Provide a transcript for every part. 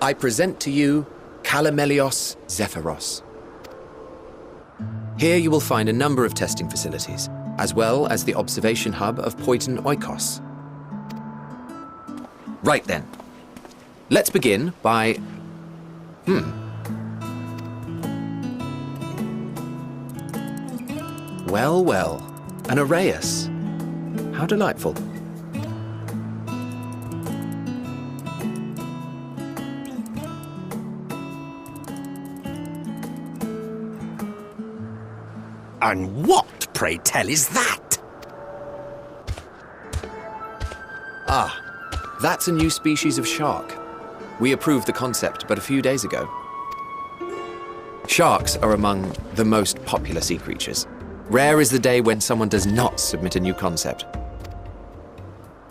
I present to you Kalamelios Zephyros. Here you will find a number of testing facilities, as well as the observation hub of Poiton Oikos. Right then. Let's begin by... Well, well. An Arrhaeus. How delightful. And what, pray tell, is that? Ah, that's a new species of shark. We approved the concept but a few days ago. Sharks are among the most popular sea creatures. Rare is the day when someone does not submit a new concept.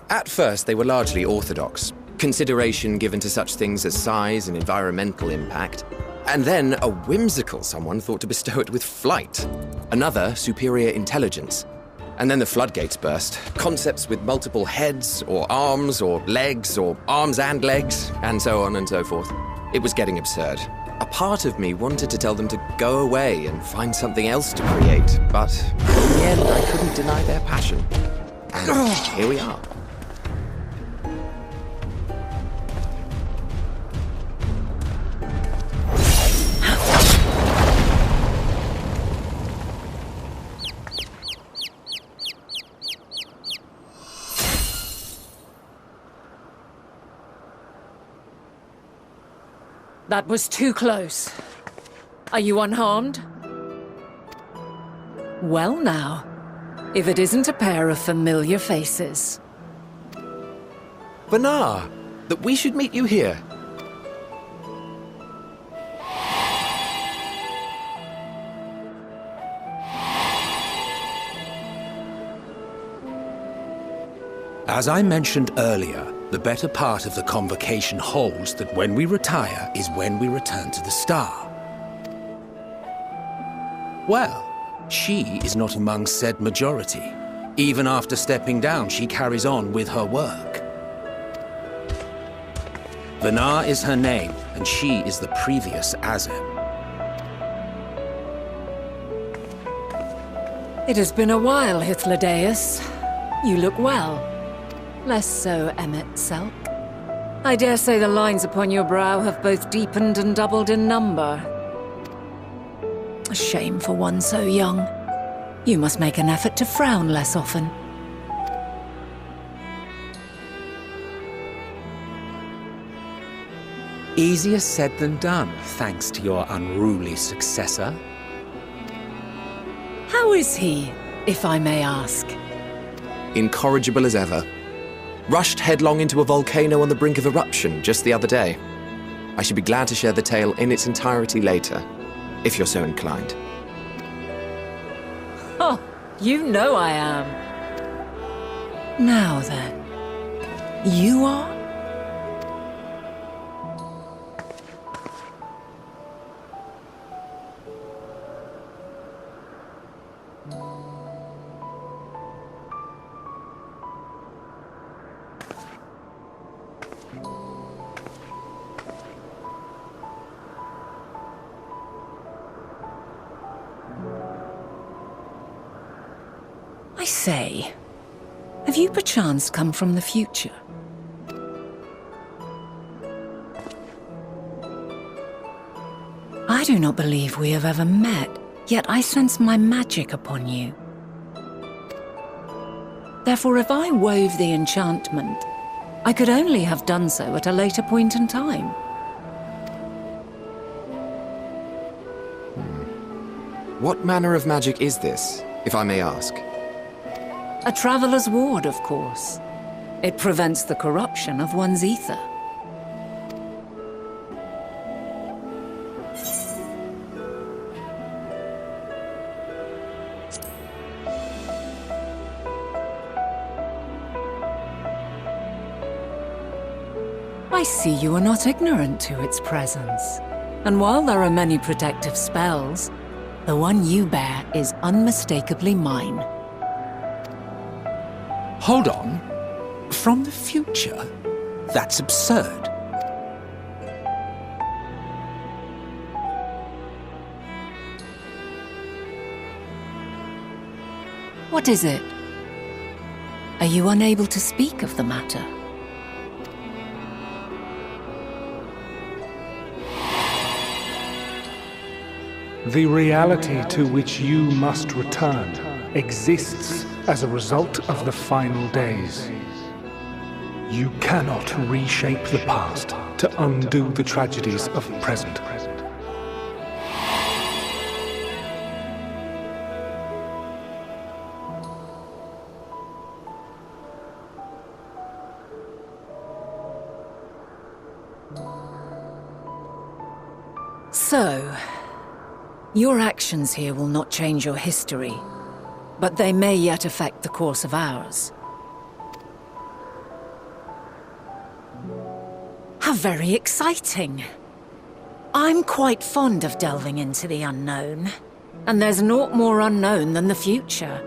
At first, they were largely orthodox, consideration given to such things as size and environmental impact, and then a whimsical someone thought to bestow it with flight, another superior intelligence. And then the floodgates burst, concepts with multiple heads, or arms and legs, and so on and so forth. It was getting absurd. A part of me wanted to tell them to go away and find something else to create, but in the end I couldn't deny their passion. And here we are. That was too close. Are you unharmed? Well now, if it isn't a pair of familiar faces. Vanar, that we should meet you here. As I mentioned earlier, the better part of the convocation holds that when we retire is when we return to the star. Well, she is not among said majority. Even after stepping down, she carries on with her work. Vanar is her name, and she is the previous Azem. It has been a while, Hythlodaeus. You look well. Less so, Emmet Selk. I dare say the lines upon your brow have both deepened and doubled in number. A shame for one so young. You must make an effort to frown less often. Easier said than done, thanks to your unruly successor. How is he, if I may ask? Incorrigible as ever. Rushed headlong into a volcano on the brink of eruption just the other day. I should be glad to share the tale in its entirety later, if you're so inclined. Oh, you know I am. Now then, you are? I say, have you perchance come from the future? I do not believe we have ever met, yet I sense my magic upon you. Therefore, if I wove the enchantment, I could only have done so at a later point in time. What manner of magic is this, if I may ask? A traveler's ward, of course. It prevents the corruption of one's ether. I see you are not ignorant to its presence. And while there are many protective spells, the one you bear is unmistakably mine. Hold on. From the future? That's absurd. What is it? Are you unable to speak of the matter? The reality to which you must return exists as a result of the final days. You cannot reshape the past to undo the tragedies of the present. So, your actions here will not change your history, but they may yet affect the course of ours. How very exciting! I'm quite fond of delving into the unknown, and there's naught more unknown than the future.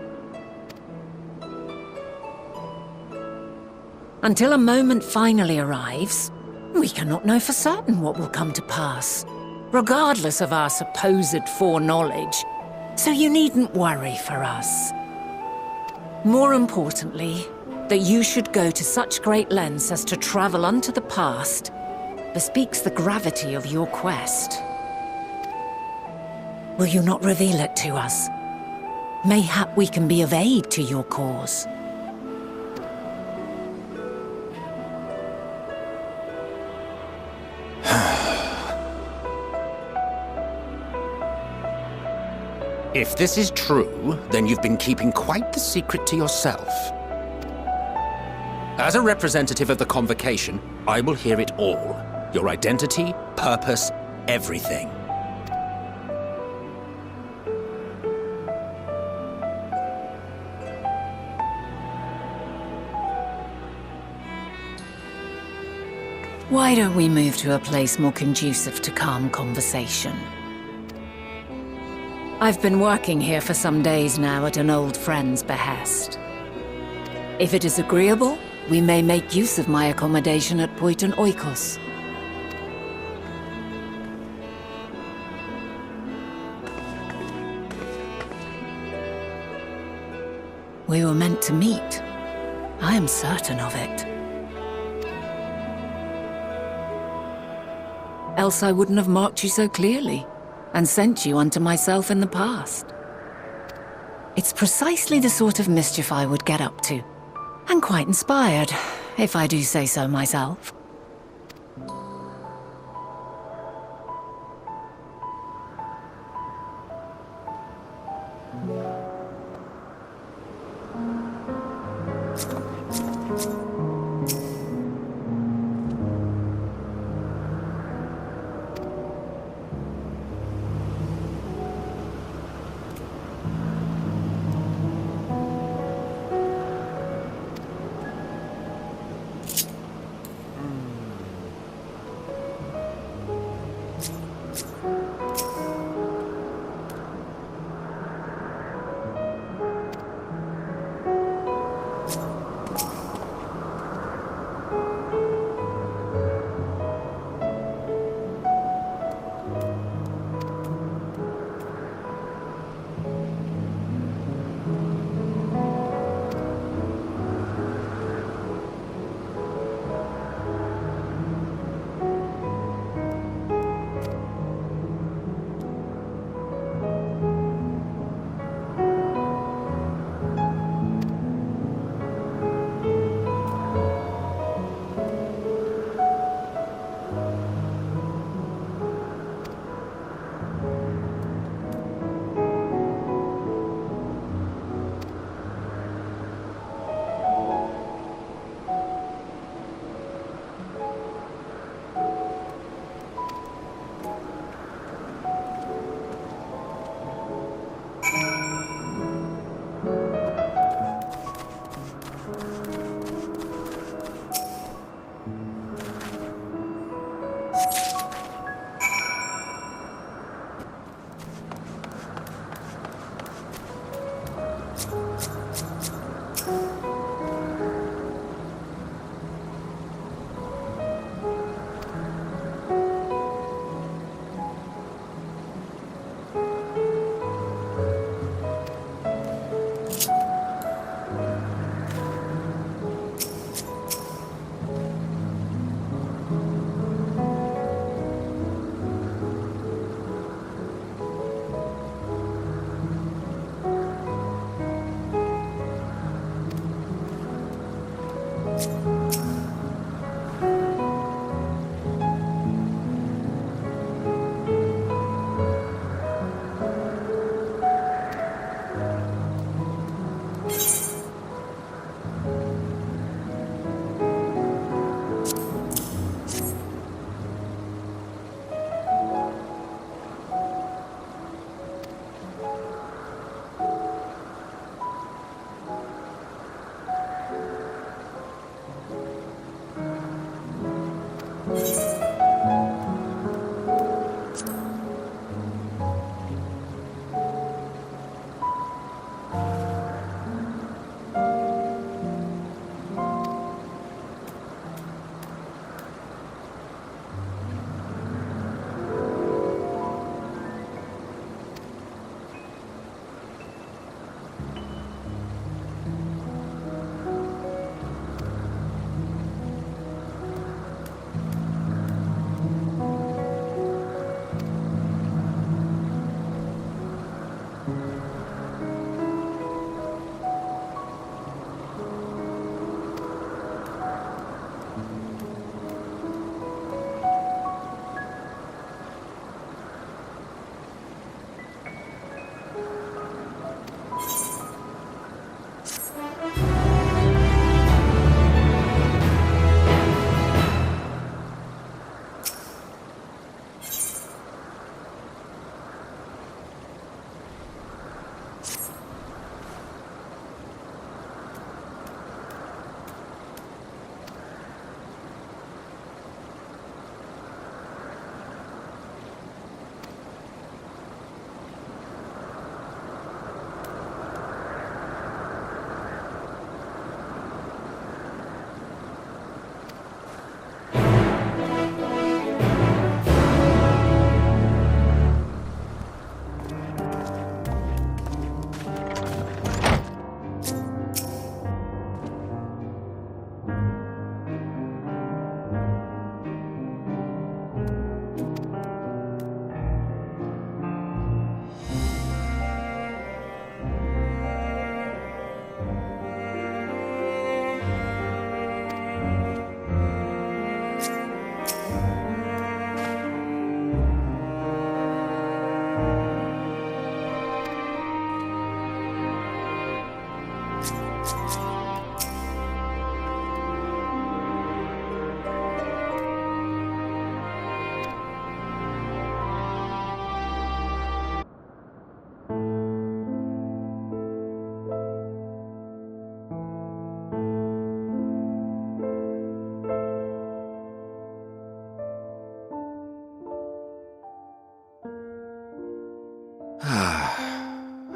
Until a moment finally arrives, we cannot know for certain what will come to pass, regardless of our supposed foreknowledge, so you needn't worry for us. More importantly, that you should go to such great lengths as to travel unto the past bespeaks the gravity of your quest. Will you not reveal it to us? Mayhap we can be of aid to your cause. If this is true, then you've been keeping quite the secret to yourself. As a representative of the Convocation, I will hear it all. Your identity, purpose, everything. Why don't we move to a place more conducive to calm conversation? I've been working here for some days now at an old friend's behest. If it is agreeable, we may make use of my accommodation at Oikos. We were meant to meet. I am certain of it. Else I wouldn't have marked you so clearly and sent you unto myself in the past. It's precisely the sort of mischief I would get up to, and quite inspired, if I do say so myself.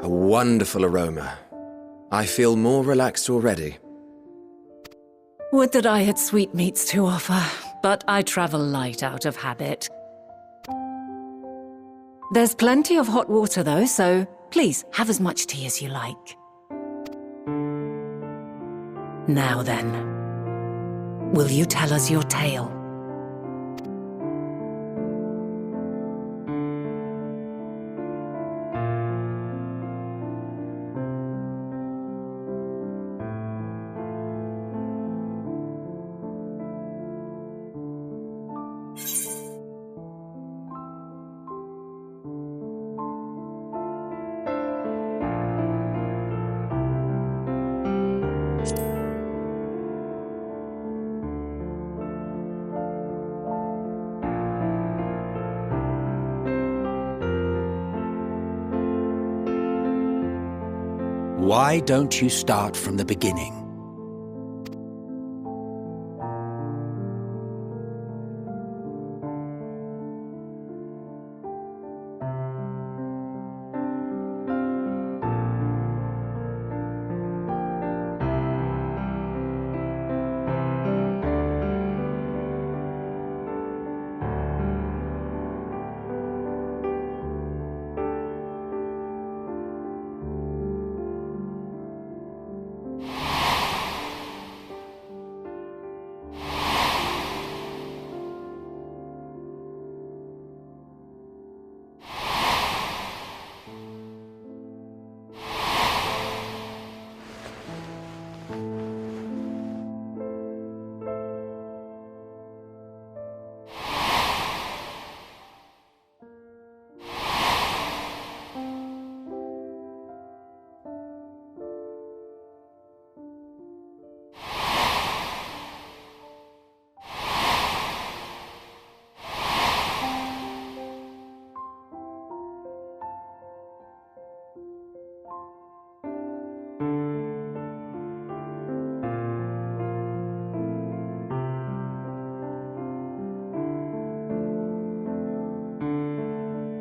A wonderful aroma. I feel more relaxed already. Would that I had sweetmeats to offer, but I travel light out of habit. There's plenty of hot water though, so please have as much tea as you like. Now then, will you tell us your tale? Why don't you start from the beginning?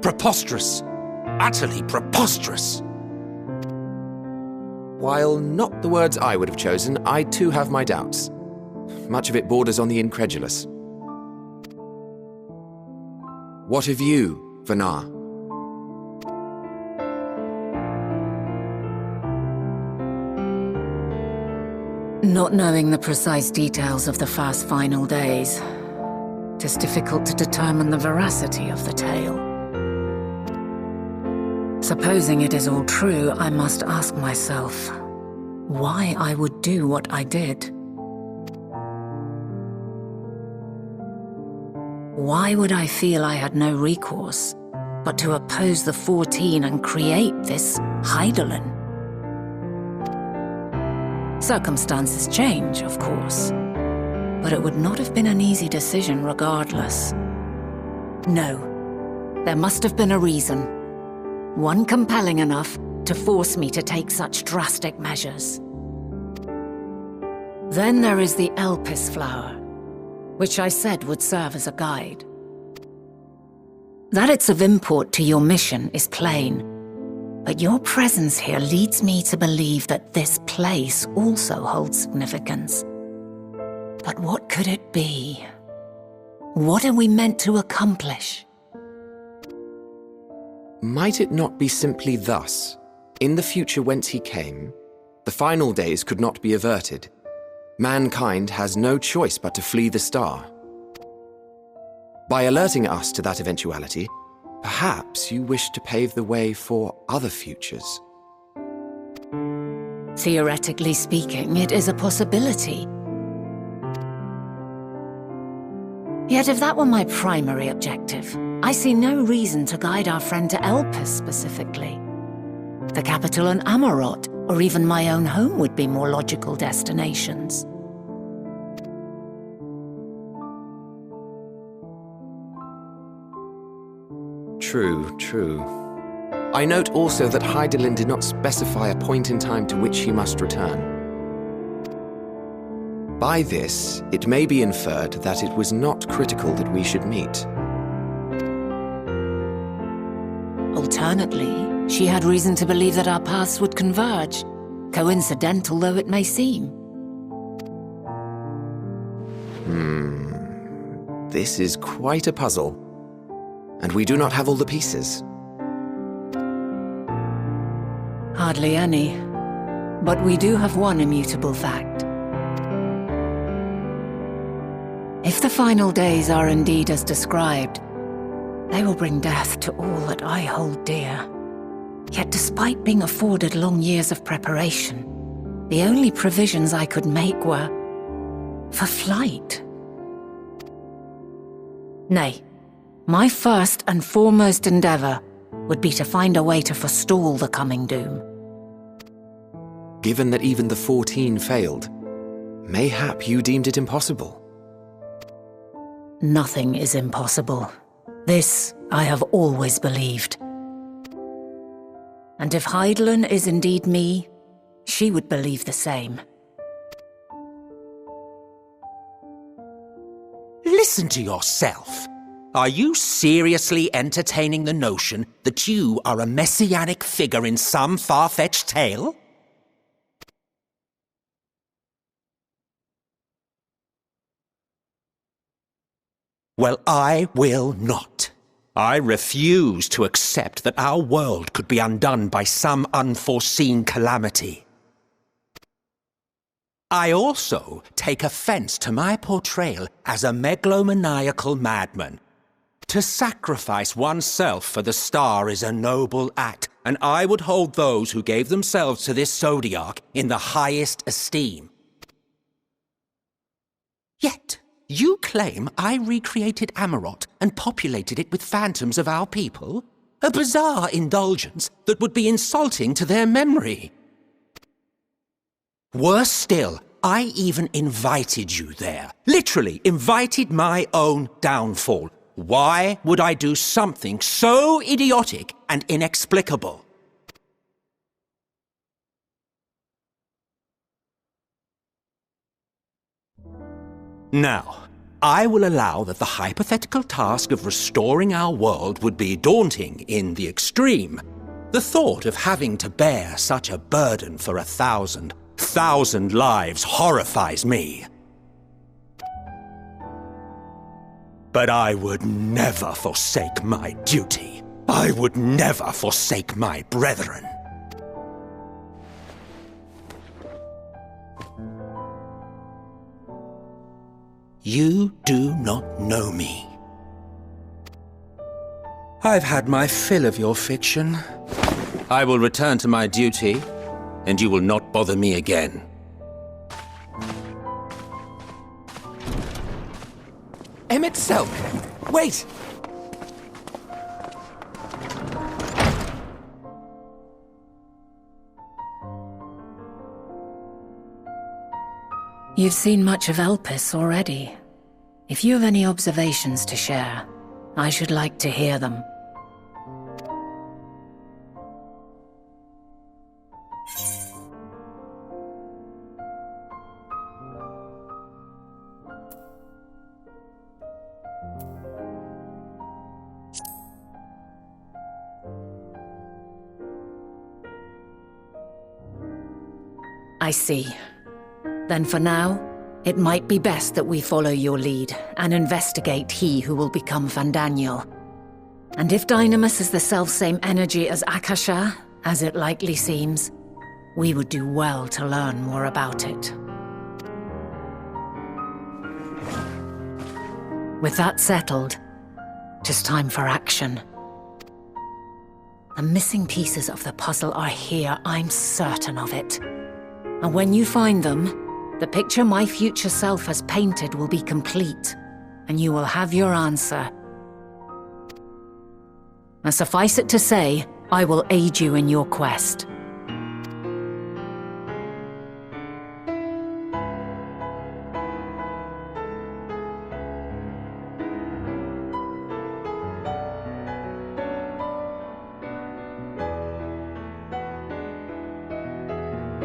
Preposterous. Utterly preposterous. While not the words I would have chosen, I too have my doubts. Much of it borders on the incredulous. What of you, Vanar? Not knowing the precise details of the first final days, it is difficult to determine the veracity of the tale. Supposing it is all true, I must ask myself why I would do what I did. Why would I feel I had no recourse but to oppose the 14 and create this Hydaelyn? Circumstances change, of course, but it would not have been an easy decision regardless. No, there must have been a reason. One compelling enough to force me to take such drastic measures. Then there is the Elpis flower, which I said would serve as a guide. That it's of import to your mission is plain, but your presence here leads me to believe that this place also holds significance. But what could it be? What are we meant to accomplish? Might it not be simply thus? In the future whence he came, the final days could not be averted. Mankind has no choice but to flee the star. By alerting us to that eventuality, perhaps you wish to pave the way for other futures. Theoretically speaking, it is a possibility. Yet if that were my primary objective, I see no reason to guide our friend to Elpis specifically. The capital and Amarot, or even my own home would be more logical destinations. True, true. I note also that Hydaelyn did not specify a point in time to which he must return. By this, it may be inferred that it was not critical that we should meet. Alternately, she had reason to believe that our paths would converge, coincidental though it may seem. This is quite a puzzle, and we do not have all the pieces. Hardly any, but we do have one immutable fact. If the final days are indeed as described, they will bring death to all that I hold dear. Yet despite being afforded long years of preparation, the only provisions I could make were for flight. Nay, my first and foremost endeavor would be to find a way to forestall the coming doom. Given that even the 14 failed, mayhap you deemed it impossible. Nothing is impossible. This I have always believed. And if Hydaelyn is indeed me, she would believe the same. Listen to yourself. Are you seriously entertaining the notion that you are a messianic figure in some far-fetched tale? Well, I will not. I refuse to accept that our world could be undone by some unforeseen calamity. I also take offense to my portrayal as a megalomaniacal madman. To sacrifice oneself for the star is a noble act, and I would hold those who gave themselves to this zodiac in the highest esteem. Yet, you claim I recreated Amarot and populated it with phantoms of our people? A bizarre indulgence that would be insulting to their memory. Worse still, I even invited you there. Literally invited my own downfall. Why would I do something so idiotic and inexplicable? Now, I will allow that the hypothetical task of restoring our world would be daunting in the extreme. The thought of having to bear such a burden for 1,000 lives horrifies me. But I would never forsake my duty. I would never forsake my brethren. You do not know me. I've had my fill of your fiction. I will return to my duty, and you will not bother me again. Emmet Selk! Wait! You've seen much of Elpis already. If you have any observations to share, I should like to hear them. I see. Then for now, it might be best that we follow your lead and investigate he who will become Fandaniel. And if Dynamis is the selfsame energy as Akasha, as it likely seems, we would do well to learn more about it. With that settled, just time for action. The missing pieces of the puzzle are here, I'm certain of it. And when you find them, the picture my future self has painted will be complete, and you will have your answer. And suffice it to say, I will aid you in your quest.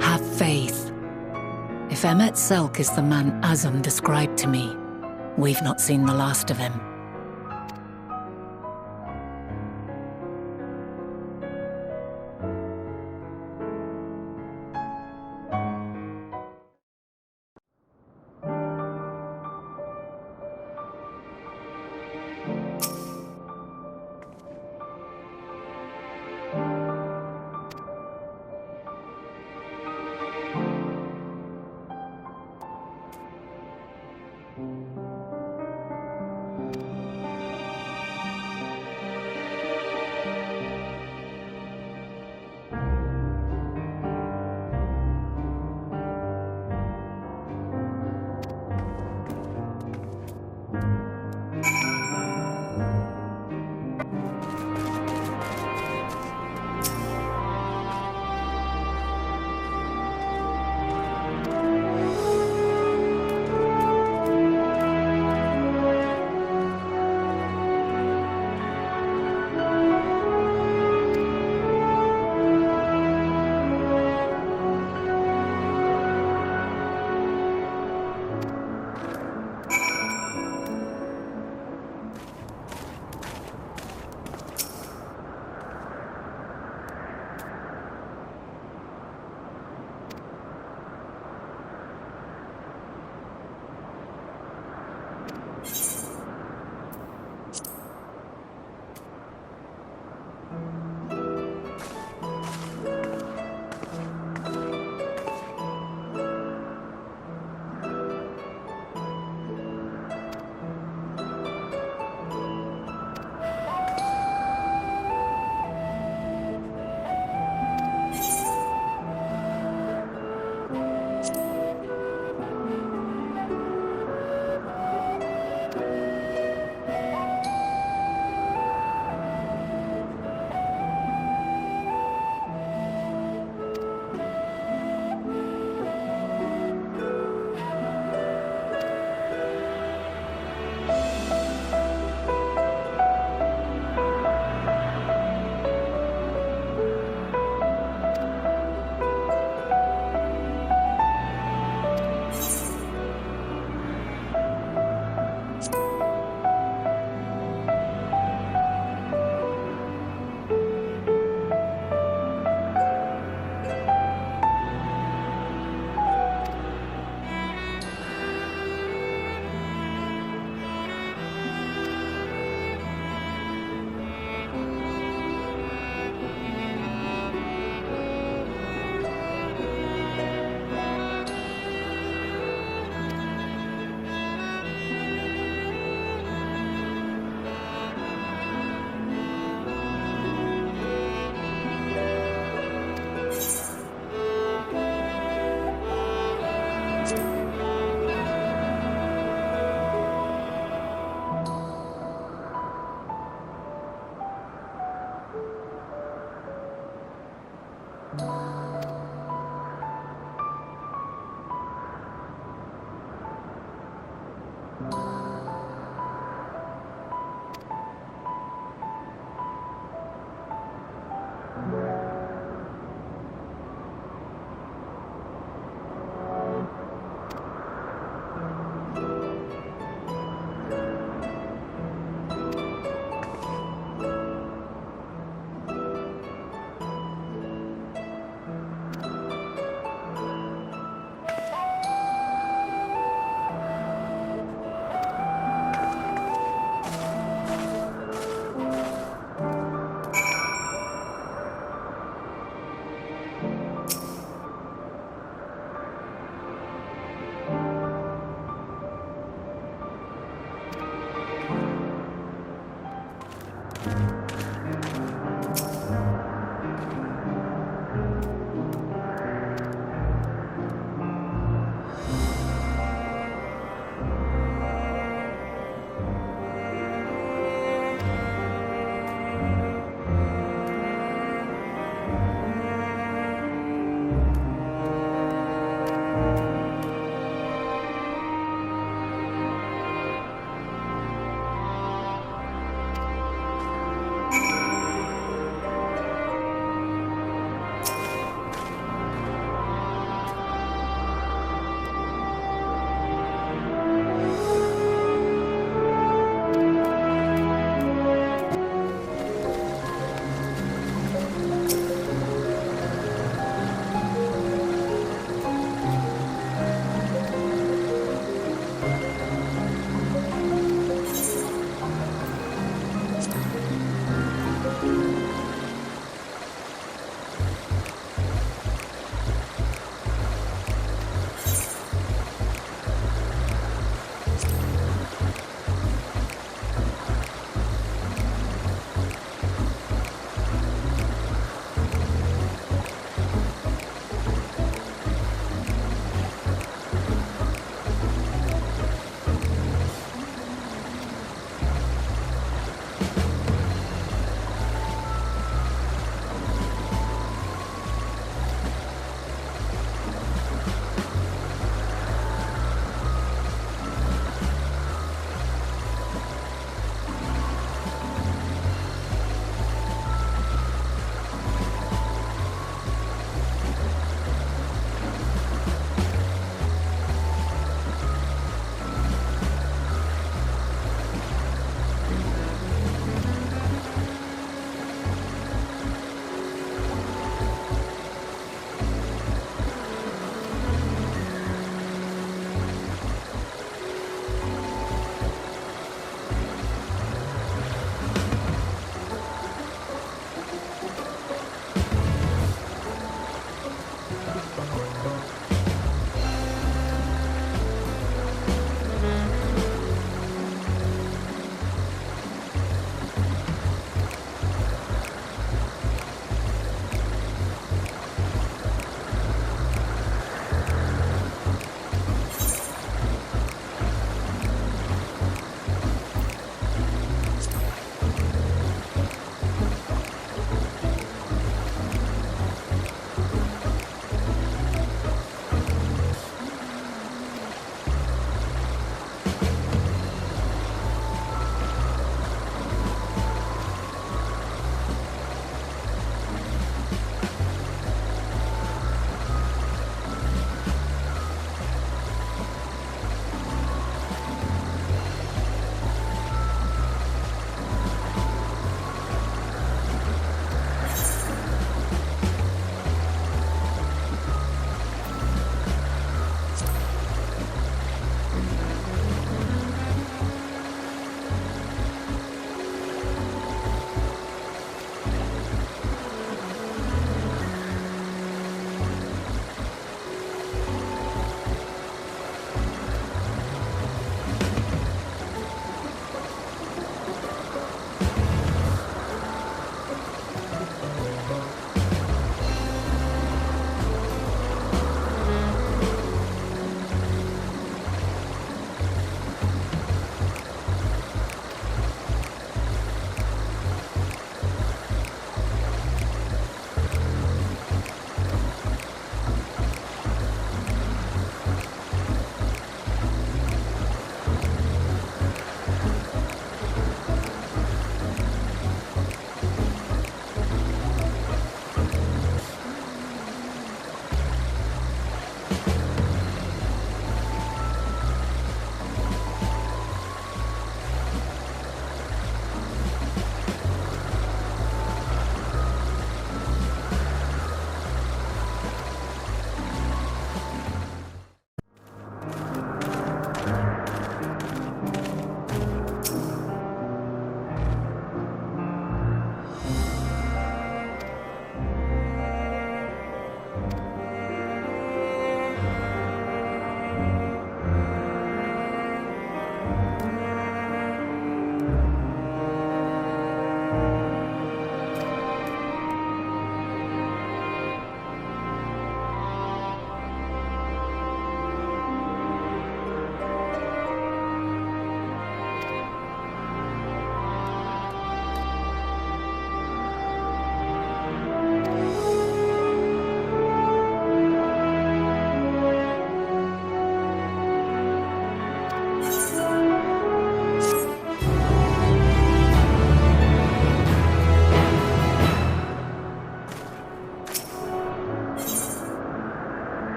Have faith. If Emmet Selk is the man Azam described to me, we've not seen the last of him.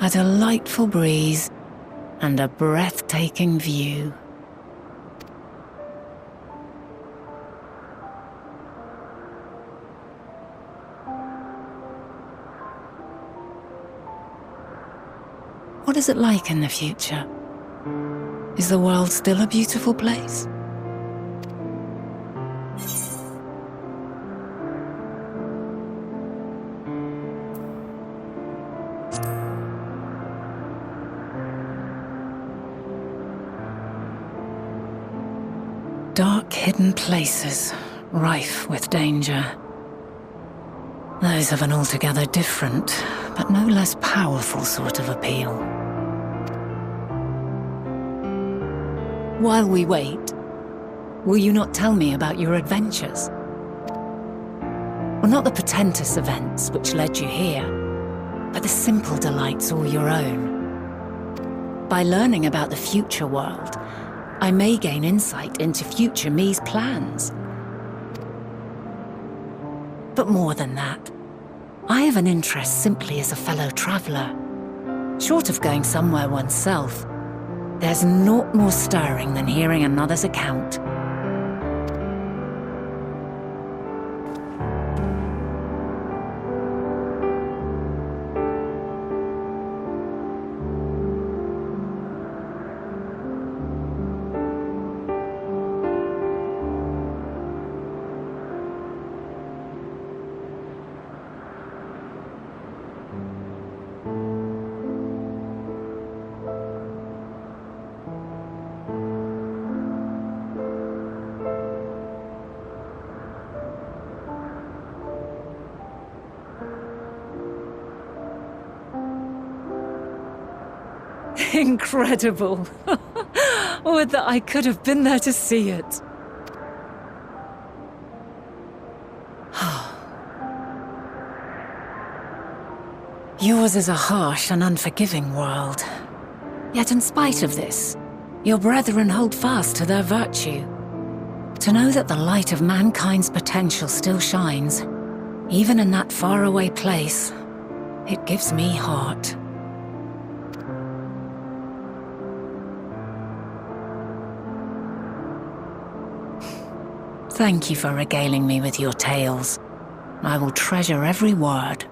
A delightful breeze and a breathtaking view. What is it like in the future? Is the world still a beautiful place? Dark, hidden places, rife with danger. Those have an altogether different, but no less powerful sort of appeal. While we wait, will you not tell me about your adventures? Well, not the portentous events which led you here, but the simple delights all your own. By learning about the future world, I may gain insight into future me's plans. But more than that, I have an interest simply as a fellow traveller. Short of going somewhere oneself, there's naught more stirring than hearing another's account. Incredible! Would that I could have been there to see it. Yours is a harsh and unforgiving world. Yet in spite of this, your brethren hold fast to their virtue. To know that the light of mankind's potential still shines, even in that faraway place, it gives me heart. Thank you for regaling me with your tales. I will treasure every word.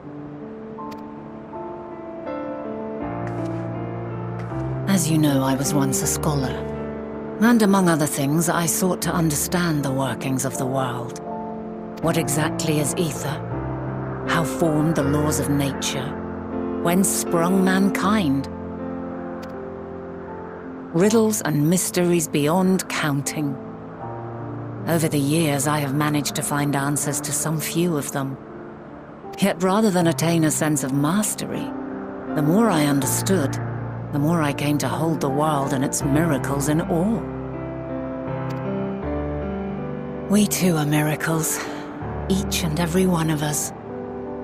As you know, I was once a scholar. And among other things, I sought to understand the workings of the world. What exactly is ether? How formed the laws of nature? Whence sprung mankind? Riddles and mysteries beyond counting. Over the years, I have managed to find answers to some few of them. Yet rather than attain a sense of mastery, the more I understood, the more I came to hold the world and its miracles in awe. We too are miracles, each and every one of us,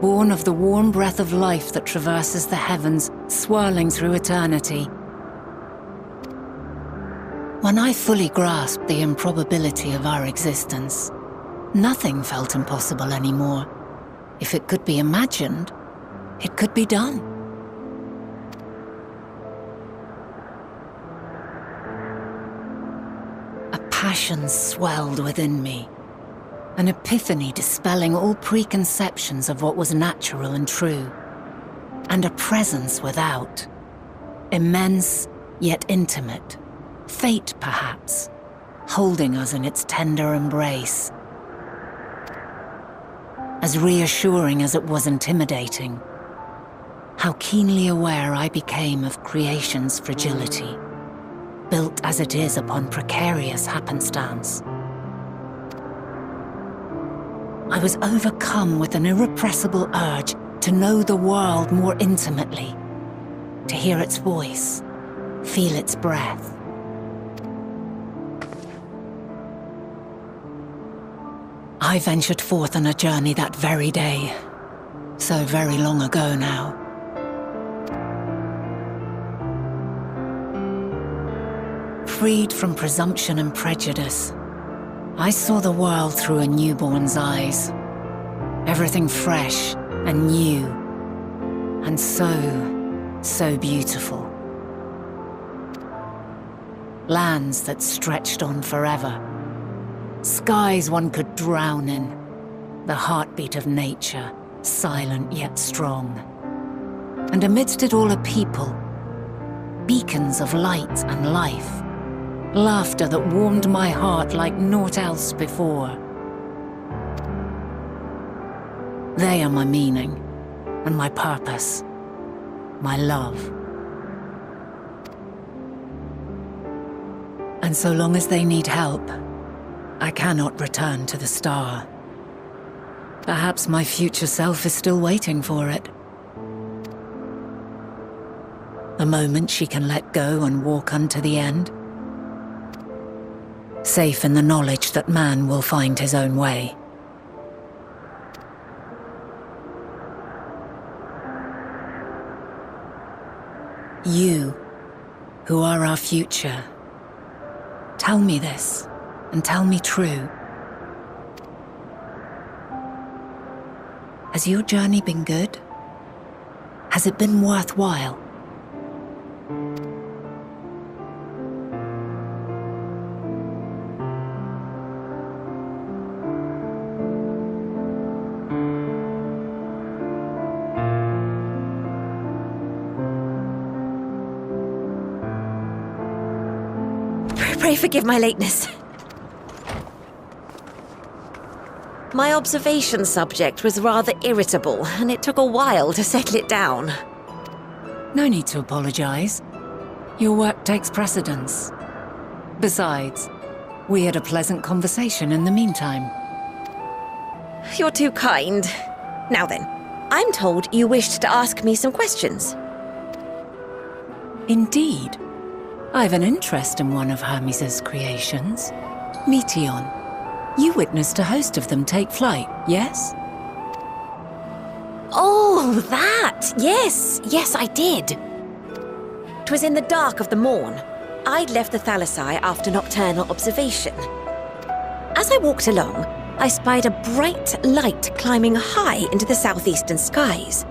born of the warm breath of life that traverses the heavens, swirling through eternity. When I fully grasped the improbability of our existence, nothing felt impossible anymore. If it could be imagined, it could be done. A passion swelled within me, an epiphany dispelling all preconceptions of what was natural and true, and a presence without, immense yet intimate. Fate, perhaps, holding us in its tender embrace. As reassuring as it was intimidating, how keenly aware I became of creation's fragility, built as it is upon precarious happenstance. I was overcome with an irrepressible urge to know the world more intimately, to hear its voice, feel its breath. I ventured forth on a journey that very day, so very long ago now. Freed from presumption and prejudice, I saw the world through a newborn's eyes. Everything fresh and new, and so beautiful. Lands that stretched on forever. Skies one could drown in, the heartbeat of nature, silent yet strong. And amidst it all a people, beacons of light and life, laughter that warmed my heart like naught else before. They are my meaning, and my purpose, my love. And so long as they need help, I cannot return to the star. Perhaps my future self is still waiting for it. The moment she can let go and walk unto the end. Safe in the knowledge that man will find his own way. You, who are our future. Tell me this, and tell me true. Has your journey been good? Has it been worthwhile? Pray forgive my lateness. My observation subject was rather irritable, and it took a while to settle it down. No need to apologize. Your work takes precedence. Besides, we had a pleasant conversation in the meantime. You're too kind. Now then, I'm told you wished to ask me some questions. Indeed. I've an interest in one of Hermes' creations. Meteon. You witnessed a host of them take flight, yes? Oh, that! Yes, I did. 'Twas in the dark of the morn. I'd left the Thalassai after nocturnal observation. As I walked along, I spied a bright light climbing high into the southeastern skies.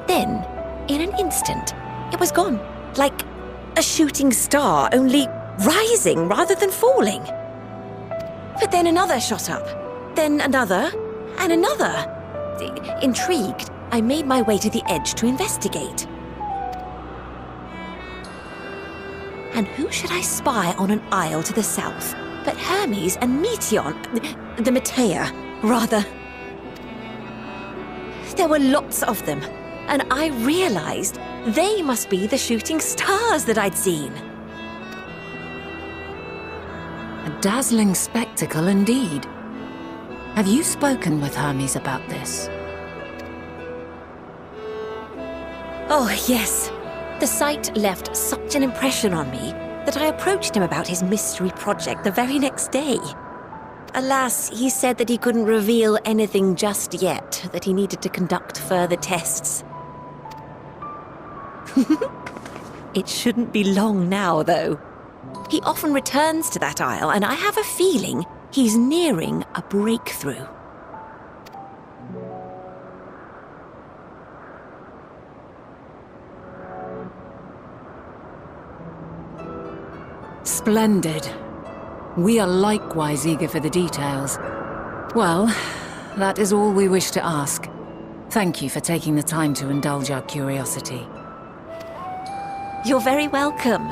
Then, in an instant, it was gone, like a shooting star, only rising rather than falling. But then another shot up, then another, and another. Intrigued, I made my way to the edge to investigate. And who should I spy on an isle to the south but Hermes and Meteon, the Metea, rather. There were lots of them, and I realized they must be the shooting stars that I'd seen. A dazzling spectacle indeed. Have you spoken with Hermes about this? Oh, yes. The sight left such an impression on me that I approached him about his mystery project the very next day. Alas, he said that he couldn't reveal anything just yet, that he needed to conduct further tests. It shouldn't be long now, though. He often returns to that isle, and I have a feeling he's nearing a breakthrough. Splendid. We are likewise eager for the details. Well, that is all we wish to ask. Thank you for taking the time to indulge our curiosity. You're very welcome.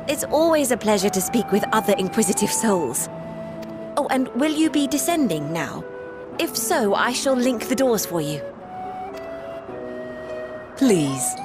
It's always a pleasure to speak with other inquisitive souls. Oh, and will you be descending now? If so, I shall link the doors for you. Please.